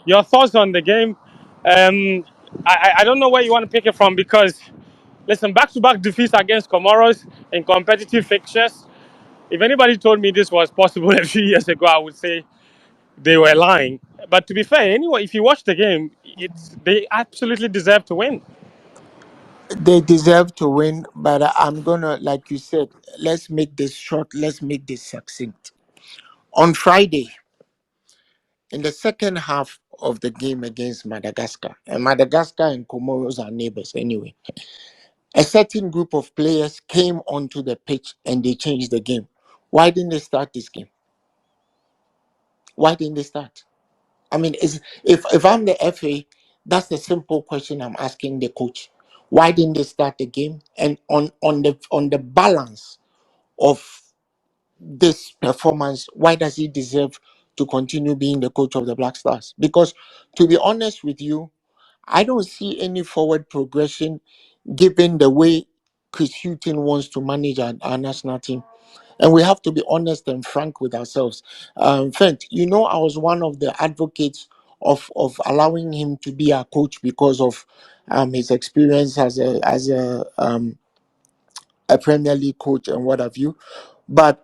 Your thoughts on the game? I don't know where you want to pick it from because, listen, back-to-back defeats against Comoros in competitive fixtures. If anybody told me this was possible a few years ago, I would say they were lying. But to be fair, anyway, if you watch the game, they absolutely deserve to win. They deserve to win, but I'm gonna, like you said, let's make this short. Let's make this succinct. On Friday, in the second half of the game against Madagascar, and Madagascar and Comoros are neighbors anyway, a certain group of players came onto the pitch and they changed the game. Why didn't they start this game? Why didn't they start? I mean, if I'm the FA, that's the simple question I'm asking the coach. Why didn't they start the game? And on the balance of this performance, why does he deserve to continue being the coach of the Black Stars? Because to be honest with you, I don't see any forward progression given the way Chris Hughton wants to manage our national team. And we have to be honest and frank with ourselves. Fent, I was one of the advocates of allowing him to be our coach because of his experience as a Premier League coach and what have you. But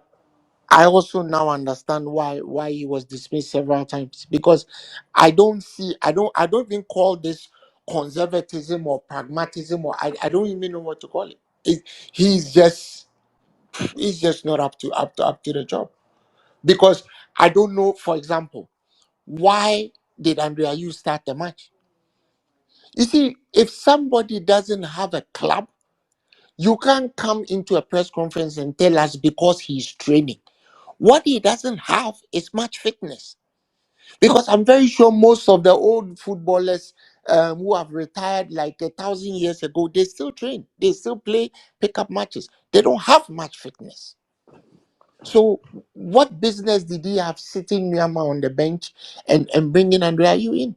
I also now understand why he was dismissed several times, because I don't even call this conservatism or pragmatism, or I don't even know what to call it. He's just not up to the job, because I don't know, for example, why did Andre Ayew start the match? You see, if somebody doesn't have a club, you can't come into a press conference and tell us because he's training. What he doesn't have is much fitness. Because I'm very sure most of the old footballers who have retired like 1,000 years ago, they still train, they still play pickup matches. They don't have much fitness. So, what business did he have sitting Myanmar on the bench and bringing Andre Ayew in?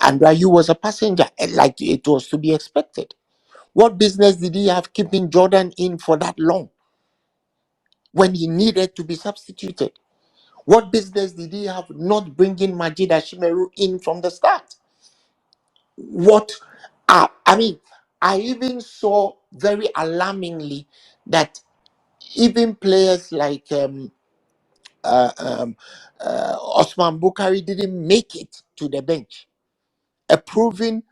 Andre Ayew was a passenger, like it was to be expected. What business did he have keeping Jordan in for that long when he needed to be substituted? What business did he have not bringing Majid Ashimeru in from the start? What I mean, I even saw very alarmingly that even players like Osman Bukhari didn't make it to the bench. A proven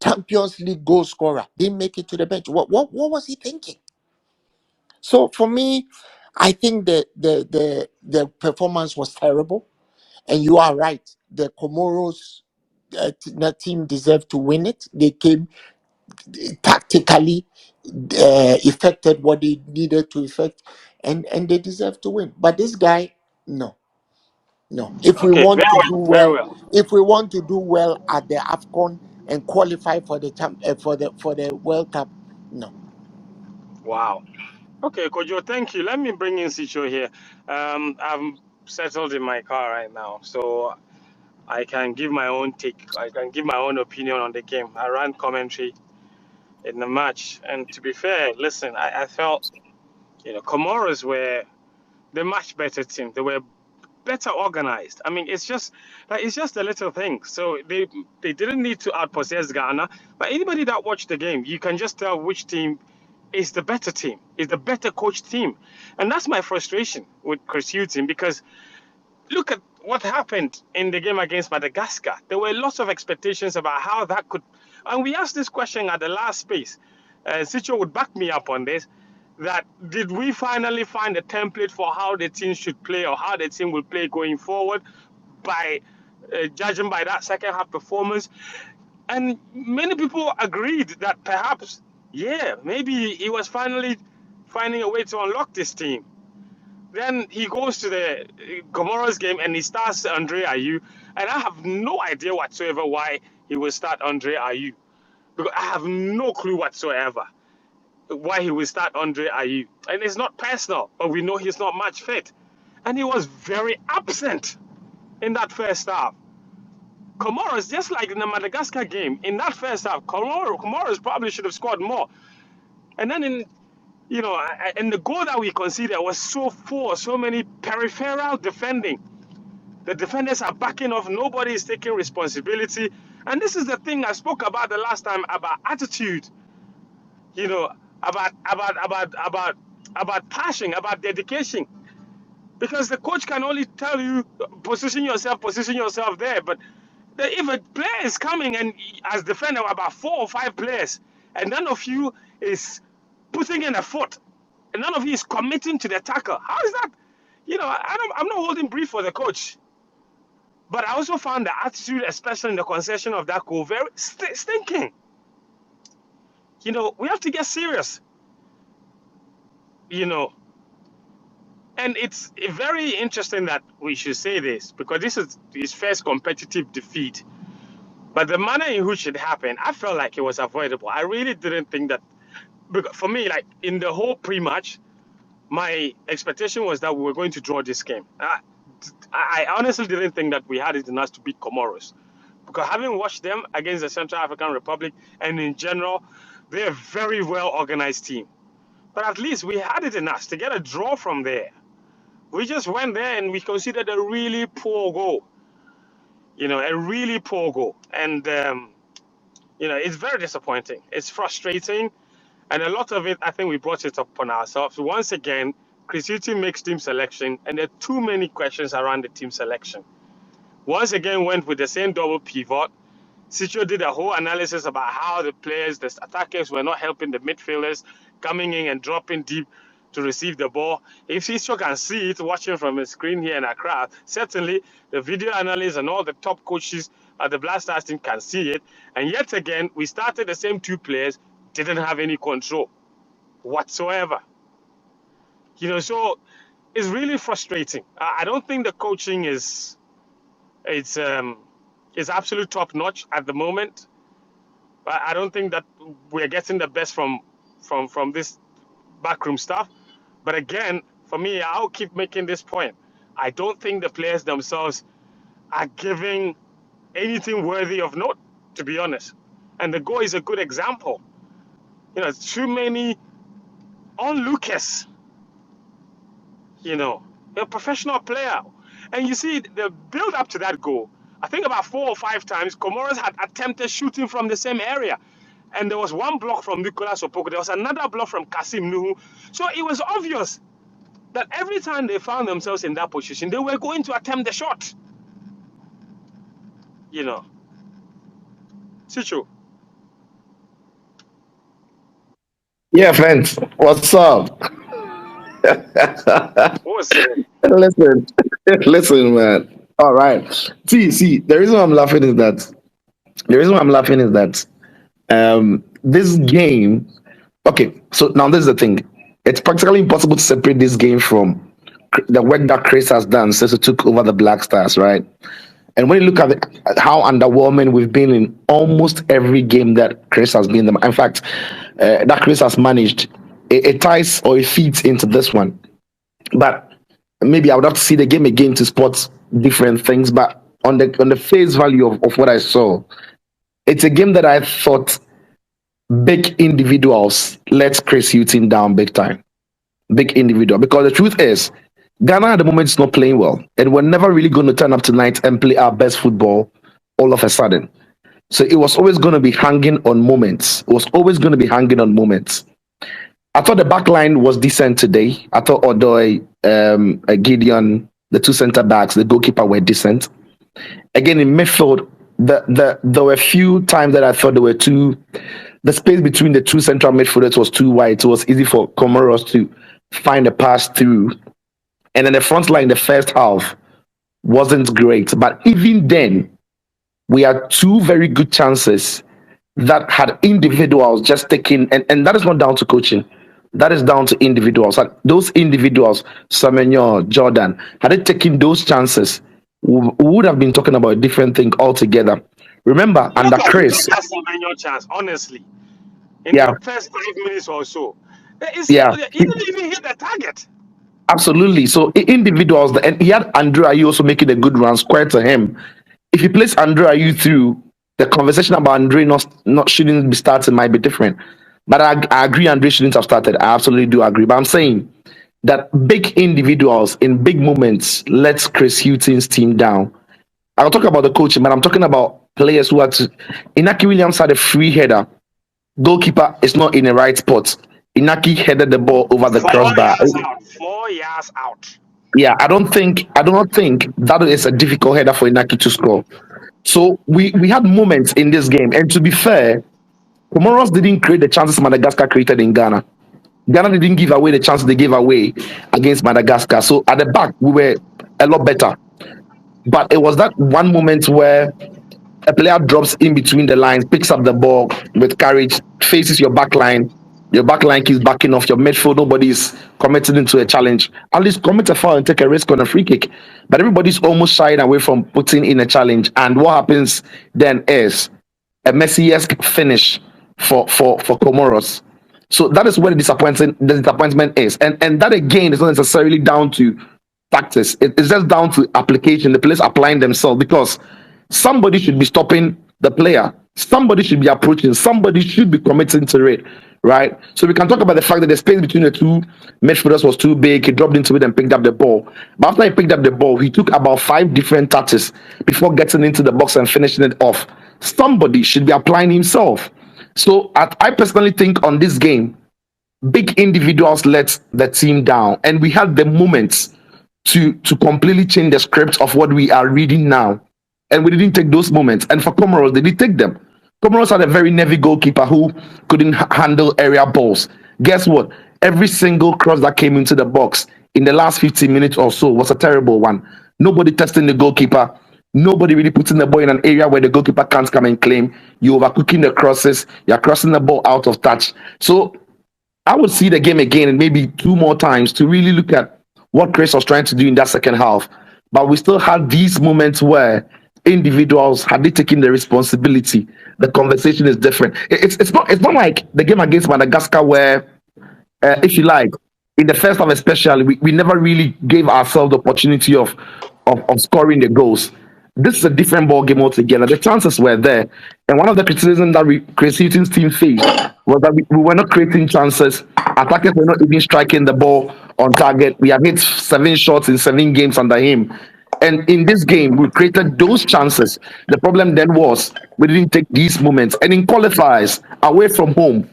Champions League goal scorer didn't make it to the bench. What was he thinking? So for me, I think the performance was terrible, and you are right. The Comoros that team deserved to win it. They came tactically, effected what they needed to effect, and they deserve to win. But this guy, no, no. If we Okay, very want to do well, very well, well. if we want to do well at the AFCON and qualify for the for the World Cup, no. Wow. Okay, Kojo, thank you. Let me bring in Sicho here. I'm settled in my car right now, so I can give my own take. I can give my own opinion on the game. I ran commentary in the match, and to be fair, listen, I felt Comoros were the much better team. They were better organized. I mean, it's just a little thing. So they didn't need to outpossess Ghana. But anybody that watched the game, you can just tell which team is the better team, is the better coached team. And that's my frustration with Chris Hughton, because look at what happened in the game against Madagascar. There were lots of expectations about how that could, and we asked this question at the last space. Sicho would back me up on this. That did we finally find a template for how the team should play, or how the team will play going forward, by judging by that second half performance? And many people agreed that perhaps, yeah, maybe he was finally finding a way to unlock this team. Then he goes to the Comoros game and he starts Andre Ayew, and I have no idea whatsoever why he will start Andre Ayew, because I have no clue whatsoever why he will start Andre Ayew. And it's not personal, but we know he's not much fit, and he was very absent in that first half. Comoros, just like in the Madagascar game, in that first half, Comoros probably should have scored more. And then and the goal that we conceded was so poor, so many peripheral defending. The defenders are backing off. Nobody is taking responsibility. And this is the thing I spoke about the last time about attitude, you know, about passion, about dedication. Because the coach can only tell you position yourself there. But if a player is coming and as defender about 4 or 5 players, and none of you is putting in a foot, and none of you is committing to the tackle, how is that? I'm not holding brief for the coach. But I also found the attitude, especially in the concession of that goal, very stinking. We have to get serious. You know, and it's very interesting that we should say this because this is his first competitive defeat. But the manner in which it happened, I felt like it was avoidable. I really didn't think that. Because for me, like in the whole pre-match, my expectation was that we were going to draw this game. I honestly didn't think that we had it in us to beat Comoros. Because having watched them against the Central African Republic and in general, they're a very well organized team. But at least we had it in us to get a draw from there. We just went there and we considered a really poor goal. A really poor goal. And, it's very disappointing. It's frustrating. And a lot of it, I think we brought it upon ourselves. Once again, Chris Hughton makes team selection, and there are too many questions around the team selection. Once again, went with the same double pivot. Sitcho did a whole analysis about how the attackers were not helping the midfielders coming in and dropping deep to receive the ball. If Sitcho can see it watching from a screen here in Accra, certainly the video analysts and all the top coaches at the Black Stars team can see it. And yet again, we started the same 2 players, didn't have any control whatsoever. So it's really frustrating. I don't think the coaching is absolute top notch at the moment. I don't think that we're getting the best from this backroom stuff. But again, for me, I'll keep making this point. I don't think the players themselves are giving anything worthy of note, to be honest. And the goal is a good example. Too many onlookers. You're a professional player. And you see, the build up to that goal, I think about 4 or 5 times, Comoros had attempted shooting from the same area. And there was one block from Nicolas Opoko. There was another block from Kasim Nuhu. So it was obvious that every time they found themselves in that position, they were going to attempt the shot. Sicho. Yeah, friends. What's up? What's it? Listen, listen, man. All right. See. The reason why I'm laughing is that this game. Okay, so now this is the thing. It's practically impossible to separate this game from the work that Chris has done since he took over the Black Stars, right? And when you look at how underwhelming we've been in almost every game that Chris has been, in fact, that Chris has managed, it ties or it feeds into this one. But maybe I would have to see the game again to spot different things. But on the face value of what I saw, it's a game that I thought big individuals let Chris Hughton down big time. Big individual. Because the truth is, Ghana at the moment is not playing well. And we're never really going to turn up tonight and play our best football all of a sudden. So it was always going to be hanging on moments. It was always going to be hanging on moments. I thought the back line was decent today. I thought Odoi, Gideon, the 2 center backs, the goalkeeper were decent. Again, in midfield, there were a few times that I thought the space between the 2 central midfielders was too wide. So it was easy for Comoros to find a pass through. And then the front line, the first half, wasn't great. But even then, we had 2 very good chances that had individuals just taking, and that is not down to coaching. That is down to individuals. And those individuals, Semenyo, Jordan, had they taken those chances, we would have been talking about a different thing altogether. Remember, under Chris, That's your chance, honestly. In yeah, the first 5 minutes or so, yeah, he didn't even hit the target. absolutely. So individuals, and he had Andre Ayew also making a good run, square to him. If you place Andre Ayew through, the conversation about Andre not shouldn't be starting might be different. But I agree Andre shouldn't have started. I absolutely do agree. But I'm saying that big individuals in big moments lets Chris Hughton's team down. I'll talk about the coaching, but I'm talking about players who had to. Inaki Williams had a free header. Goalkeeper is not in the right spot. Inaki headed the ball over the 4 yards crossbar. out. 4 yards out. Yeah, I do not think that is a difficult header for Inaki to score. So we had moments in this game, and to be fair, Comoros didn't create the chances Madagascar created in Ghana. Ghana didn't give away the chances they gave away against Madagascar. So at the back, we were a lot better. But it was that one moment where a player drops in between the lines, picks up the ball with courage, faces your back line. Your back line keeps backing off your midfield. Nobody's committed into a challenge. At least commit a foul and take a risk on a free kick. But everybody's almost shying away from putting in a challenge. And what happens then is a Messi-esque finish for Comoros. So that is where the disappointment is. And that again is not necessarily down to tactics. It's just down to application, the players applying themselves, because somebody should be stopping the player. Somebody should be approaching. Somebody should be committing to it, right? So we can talk about the fact that the space between the two midfielders was too big. He dropped into it and picked up the ball. But after he picked up the ball, he took about 5 different touches before getting into the box and finishing it off. Somebody should be applying himself. So I personally think on this game, big individuals let the team down, and we had the moments to completely change the script of what we are reading now, and we didn't take those moments. And for Comoros, they did take them. Comoros had a very nervy goalkeeper who couldn't handle area balls. Guess what? Every single cross that came into the box in the last 15 minutes or so was a terrible one. Nobody testing the goalkeeper. Nobody really putting the ball in an area where the goalkeeper can't come and claim. You're overcooking the crosses. You're crossing the ball out of touch. So I would see the game again and maybe 2 more times to really look at what Chris was trying to do in that second half. But we still had these moments where individuals, had they taken the responsibility, the conversation is different. It's not like the game against Madagascar where, if you like, in the first half especially, we never really gave ourselves the opportunity of scoring the goals. This is a different ball game altogether. The chances were there, and one of the criticisms that Chris Hughton's team faced was that we were not creating chances. Attackers were not even striking the ball on target. We have hit 7 shots in 7 games under him. And in this game, we created those chances. The problem then was we didn't take these moments. And in qualifiers, away from home,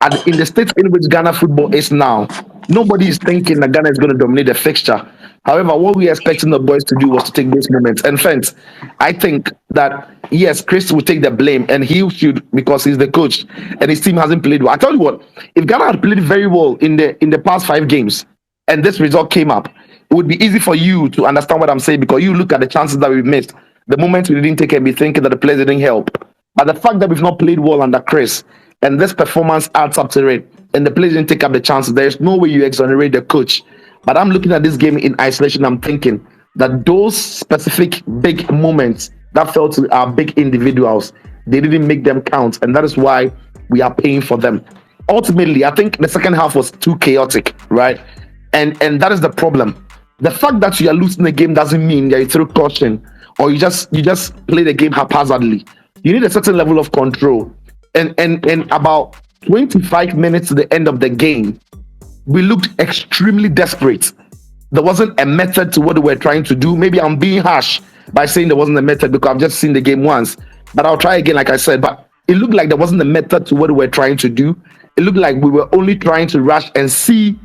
and in the state in which Ghana football is now, nobody is thinking that Ghana is going to dominate the fixture. However, what we were expecting the boys to do was to take those moments. And friends, I think that yes, Chris will take the blame, and he should, because he's the coach and his team hasn't played well. I tell you what, if Ghana had played very well in the past 5 games, and this result came up, it would be easy for you to understand what I'm saying, because you look at the chances that we missed, the moments we didn't take, and be thinking that the players didn't help. But the fact that we've not played well under Chris, and this performance adds up to it, and the players didn't take up the chances, there's no way you exonerate the coach. But I'm looking at this game in isolation. I'm thinking that those specific big moments that fell to our big individuals, they didn't make them count, and that is why we are paying for them. Ultimately, I think the second half was too chaotic, right? And that is the problem. The fact that you are losing the game doesn't mean that you throw caution or you just play the game haphazardly. You need a certain level of control. And about 25 minutes to the end of the game, we looked extremely desperate. There wasn't a method to what we were trying to do. Maybe I'm being harsh by saying there wasn't a method because I've just seen the game once. But I'll try again, like I said. But it looked like there wasn't a method to what we were trying to do. It looked like we were only trying to rush and see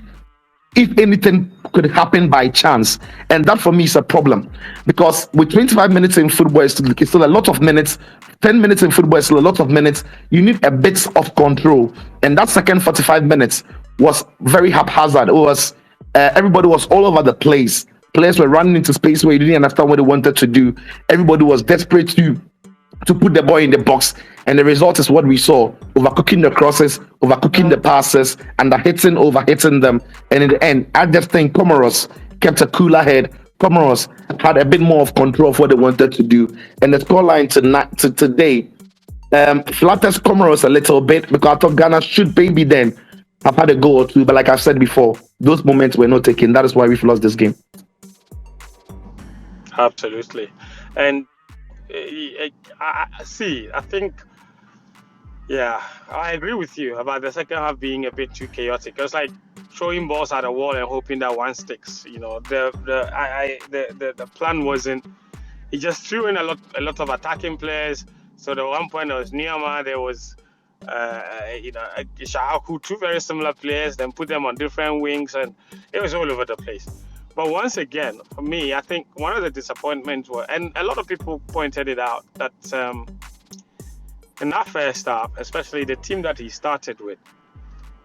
if anything could happen by chance. And that for me is a problem, because with 25 minutes in football, it's still a lot of minutes. 10 minutes in football is still a lot of minutes. You need a bit of control. And that second 45 minutes was very haphazard. It was everybody was all over the place. Players were running into space where you didn't understand what they wanted to do. Everybody was desperate to put the ball in the box, and the result is what we saw: overcooking the crosses, overcooking the passes, and overhitting them. And in the end, I just think Comoros kept a cooler head. Comoros had a bit more of control of what they wanted to do, and the scoreline today flatters Comoros a little bit, because I thought Ghana should maybe then have had a goal or two, but like I've said before, those moments were not taken. That is why we've lost this game. Absolutely. And I think, yeah, I agree with you about the second half being a bit too chaotic. It's like throwing balls at the wall and hoping that one sticks. You know, the plan wasn't. He just threw in a lot of attacking players. So at one point there was Niyama, there was Ishaku, two very similar players, then put them on different wings, and it was all over the place. But once again, for me, I think one of the disappointments were, and a lot of people pointed it out, that in that first half, especially the team that he started with,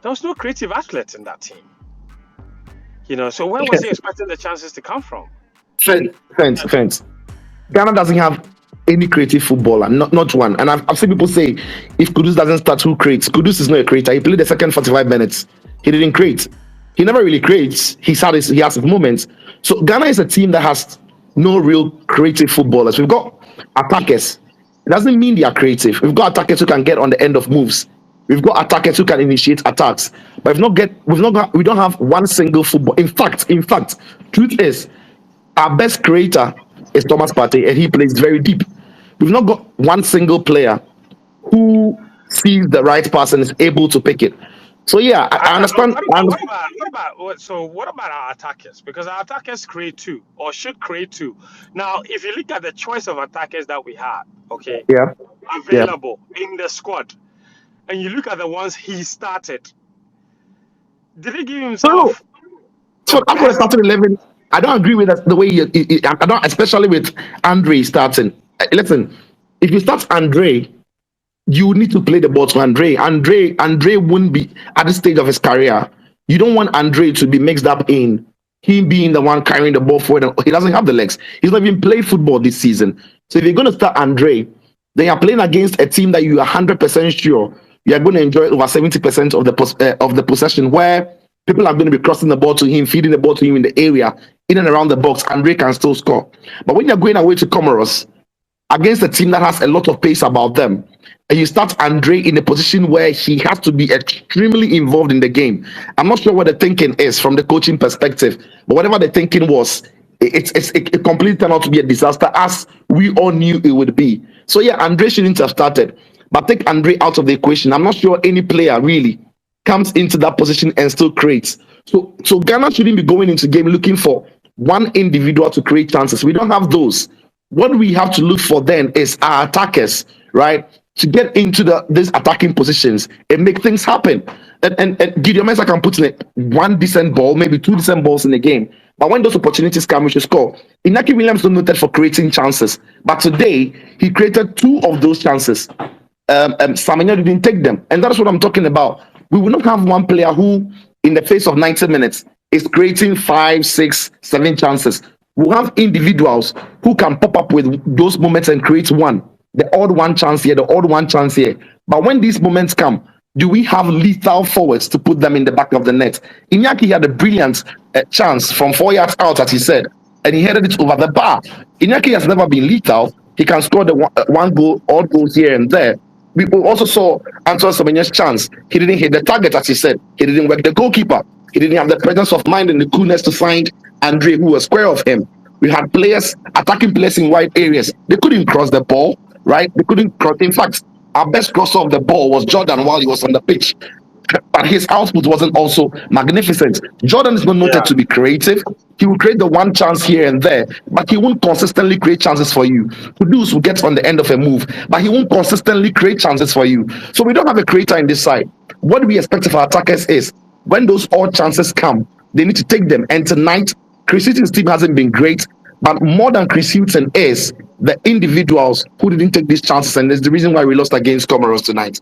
there was no creative athletes in that team. You know, so where was he expecting the chances to come from? Fence. Ghana doesn't have any creative footballer, not one. And I've seen people say, if Kudus doesn't start, who creates? Kudus is not a creator. He played the second 45 minutes. He didn't create. He never really creates. He has his moments. So Ghana is a team that has no real creative footballers. We've got attackers. It doesn't mean they are creative. We've got attackers who can get on the end of moves. We've got attackers who can initiate attacks. But we don't have one single football. In fact, truth is, our best creator is Thomas Partey, and he plays very deep. We've not got one single player who sees the right pass and is able to pick it. So yeah, I understand. What about our attackers? Because our attackers create two, or should create two. Now, if you look at the choice of attackers that we had, okay, available in the squad, and you look at the ones he started, did he give himself? So after the starting 11, I don't agree with the way I don't, especially with Andre starting. Listen, if you start Andre, you need to play the ball to Andre. Andre wouldn't be at this stage of his career. You don't want Andre to be mixed up in him being the one carrying the ball forward. He doesn't have the legs. He's not even played football this season. So if you're going to start Andre, then you're playing against a team that you are 100% sure you are going to enjoy over 70% of the possession, where people are going to be crossing the ball to him, feeding the ball to him in the area, in and around the box. Andre can still score. But when you're going away to Comoros against a team that has a lot of pace about them, and you start Andre in a position where he has to be extremely involved in the game, I'm not sure what the thinking is from the coaching perspective, but whatever the thinking was, it completely turned out to be a disaster, as we all knew it would be. So yeah, Andre shouldn't have started. But take Andre out of the equation, I'm not sure any player really comes into that position and still creates. So Ghana shouldn't be going into game looking for one individual to create chances. We don't have those. What we have to look for then is our attackers, right, to get into these attacking positions and make things happen. And Gideon Mensah can put in one decent ball, maybe two decent balls in the game. But when those opportunities come, we should score. Inaki Williams was noted for creating chances, but today he created two of those chances. Semenyo didn't take them, and that's what I'm talking about. We will not have one player who, in the face of 90 minutes, is creating 5, 6, 7 chances. We'll have individuals who can pop up with those moments and create one, the odd one chance here, the odd one chance here. But when these moments come, do we have lethal forwards to put them in the back of the net? Iñaki had a brilliant chance from 4 yards out, as he said, and he headed it over the bar. Iñaki has never been lethal. He can score the one goal, odd goals here and there. We also saw Antoine Semenyo's chance. He didn't hit the target, as he said. He didn't work the goalkeeper. He didn't have the presence of mind and the coolness to find Andre, who was square of him. We had players, attacking players in wide areas. They couldn't cross the ball, right? They couldn't cross. In fact, our best crosser of the ball was Jordan while he was on the pitch. But his output wasn't also magnificent. Jordan is not noted to be creative. He will create the one chance here and there, but he won't consistently create chances for you. Kudus will get on the end of a move, but he won't consistently create chances for you. So we don't have a creator in this side. What we expect of our attackers is, when those odd chances come, they need to take them. And tonight, Chris Hughton's team hasn't been great, but more than Chris Hughton is the individuals who didn't take these chances, and that's the reason why we lost against Comoros tonight.